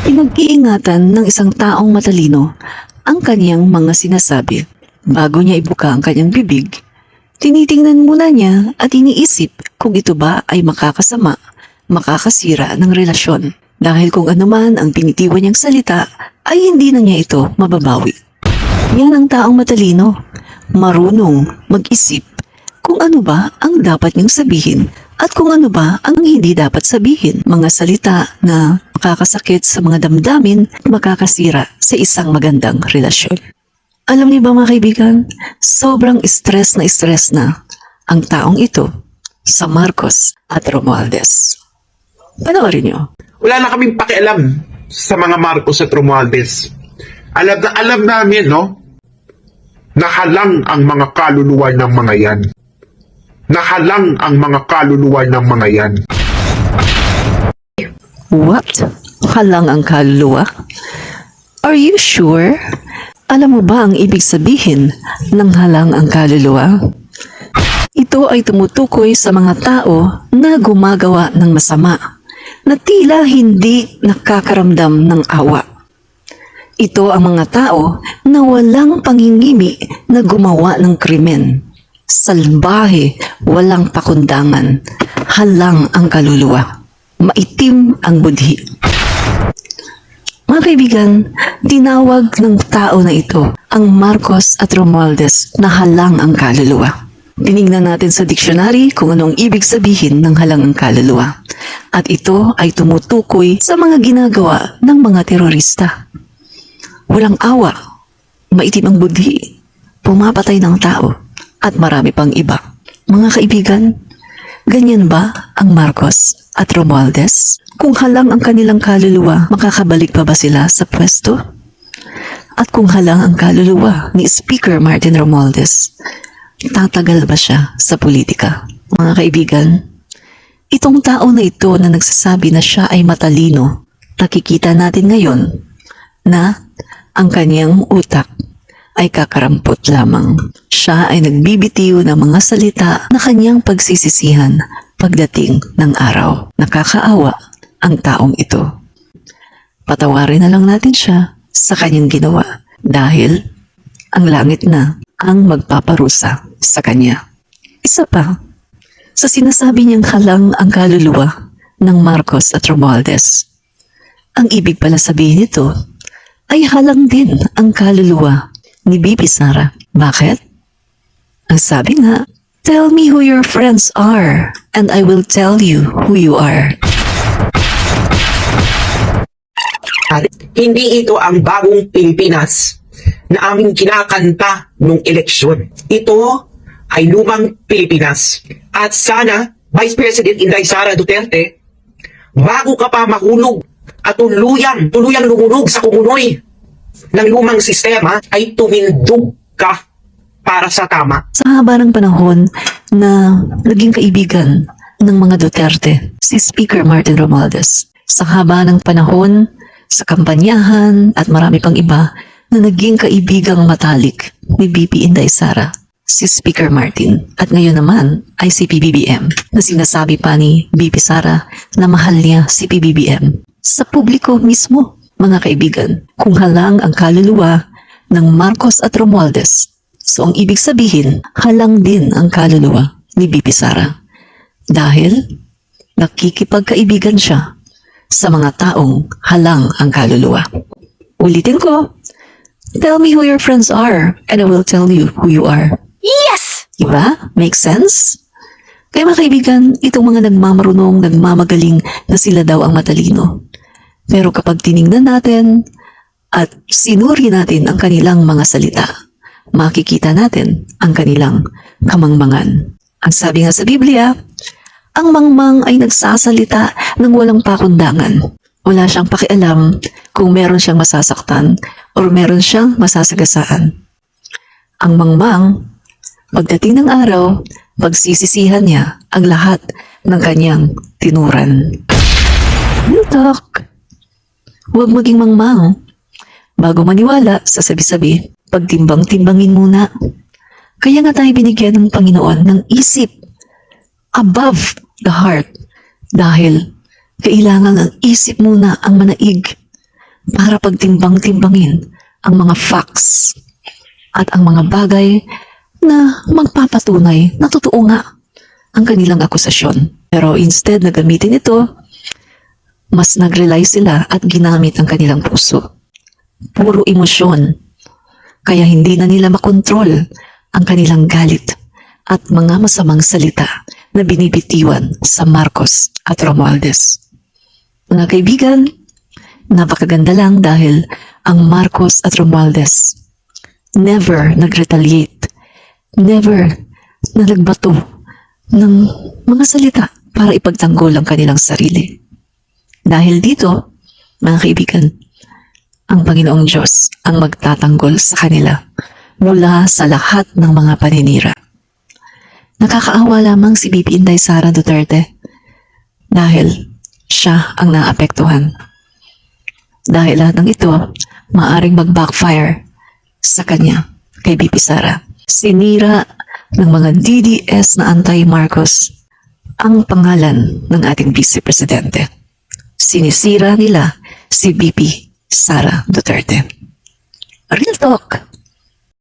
Pinag-iingatan ng isang taong matalino ang kanyang mga sinasabi. Bago niya ibuka ang kanyang bibig, tinitingnan muna niya at iniisip kung ito ba ay makakasama, makakasira ng relasyon. Dahil kung anuman ang pinitiwan niyang salita ay hindi na niya ito mababawi. Yan ang taong matalino, marunong mag-isip kung ano ba ang dapat niyang sabihin at kung ano ba ang hindi dapat sabihin. Mga salita na makakasakit sa mga damdamin at makakasira sa isang magandang relasyon. Alam niyo ba mga kaibigan, sobrang stress na ang taong ito sa Marcos at Romualdez. Panoorin niyo. Wala na kaming pakialam sa mga Marcos at Romualdez. Alam namin, no? Nahalang ang mga kaluluwa ng mga yan. Nahalang ang mga kaluluwa ng mga yan. What? Halang ang kaluluwa? Are you sure? Alam mo ba ang ibig sabihin ng halang ang kaluluwa? Ito ay tumutukoy sa mga tao na gumagawa ng masama, na tila hindi nakakaramdam ng awa. Ito ang mga tao na walang pangingimi na gumawa ng krimen. Salbahe, walang pakundangan, halang ang kaluluwa, maitim ang budhi. Mga kaibigan, tinawag ng tao na ito ang Marcos at Romualdez na halang ang kaluluwa. Tinignan natin sa diksyonary kung anong ibig sabihin ng halang ang kaluluwa. At ito ay tumutukoy sa mga ginagawa ng mga terorista. Walang awa, maitim ang budhi, pumapatay ng tao, at marami pang iba. Mga kaibigan, ganyan ba ang Marcos at Romualdez? Kung halang ang kanilang kaluluwa, makakabalik pa ba sila sa pwesto? At kung halang ang kaluluwa ni Speaker Martin Romualdez, tatagal ba siya sa politika? Mga kaibigan, itong tao na ito na nagsasabi na siya ay matalino, nakikita natin ngayon na ang kanyang utak ay kakarampot lamang. Siya ay nagbibitiw ng mga salita na kanyang pagsisisihan pagdating ng araw. Nakakaawa ang taong ito. Patawarin na lang natin siya sa kanyang ginawa dahil ang langit na ang magpaparusa sa kanya. Isa pa, sa sinasabi niyang halang ang kaluluwa ng Marcos at Romualdez, ang ibig pala sabihin nito ay halang din ang kaluluwa ni Bibi Sara. Bakit? Ang sabi nga, "Tell me who your friends are, and I will tell you who you are." Hindi ito ang bagong Pilipinas na aming kinakanta nung eleksyon. Ito ay lumang Pilipinas. At sana, Vice President Inday Sara Duterte, bago ka pa mahulog at tuluyang lumunog sa kumunoy ng lumang sistema, ay tumindog ka para sa tama. Sa haba ng panahon na naging kaibigan ng mga Duterte, si Speaker Martin Romualdez, sa haba ng panahon, sa kampanyahan at marami pang iba na naging kaibigang matalik ni BP Inday Sara, si Speaker Martin. At ngayon naman ay si PBBM, na sinasabi pa ni BP Sara na mahal niya si PBBM. Sa publiko mismo, mga kaibigan, kung halang ang kaluluwa ng Marcos at Romualdez, so ang ibig sabihin, halang din ang kaluluwa ni BP Sara. Dahil nakikipagkaibigan siya sa mga taong halang ang kaluluwa. Ulitin ko, tell me who your friends are and I will tell you who you are. Yes! Diba? Make sense? Kaya mga kaibigan, itong mga nagmamarunong, nagmamagaling na sila daw ang matalino. Pero kapag tinignan natin at sinuri natin ang kanilang mga salita, makikita natin ang kanilang kamangmangan. Ang sabi nga sa Biblia, ang mangmang ay nagsasalita ng walang pakundangan. Wala siyang pakialam kung meron siyang masasaktan o meron siyang masasagasaan. Ang mangmang, pagdating ng araw, pagsisisihan niya ang lahat ng kanyang tinuran. Real talk. Huwag maging mangmang. Bago maniwala sa sabi-sabi, pagtimbang-timbangin muna. Kaya nga tayo binigyan ng Panginoon ng isip above the heart. Dahil kailangan ang isip muna ang manaig. para pagtimbang-timbangin ang mga facts at ang mga bagay na magpapatunay na totoo nga ang kanilang akusasyon. Pero instead na gamitin ito, mas nag-rely sila at ginamit ang kanilang puso. Puro emosyon, kaya hindi na nila makontrol ang kanilang galit at mga masamang salita na binibitiwan sa Marcos at Romualdez. Mga kaibigan, napakaganda lang dahil ang Marcos at Romualdez never nag-retaliate, never na nagbato ng mga salita para ipagtanggol ang kanilang sarili. Dahil dito, mga kaibigan, ang Panginoong Diyos ang magtatanggol sa kanila mula sa lahat ng mga paninira. Nakakaawa lamang si BP Inday Sara Duterte dahil siya ang naapektuhan. Dahil lahat ng ito, maaring mag-backfire sa kanya, kay BP Sara. Sinira ng mga DDS na anti-Marcos ang pangalan ng ating Vice Presidente. Sinisira nila si BP Sara Duterte. Real talk.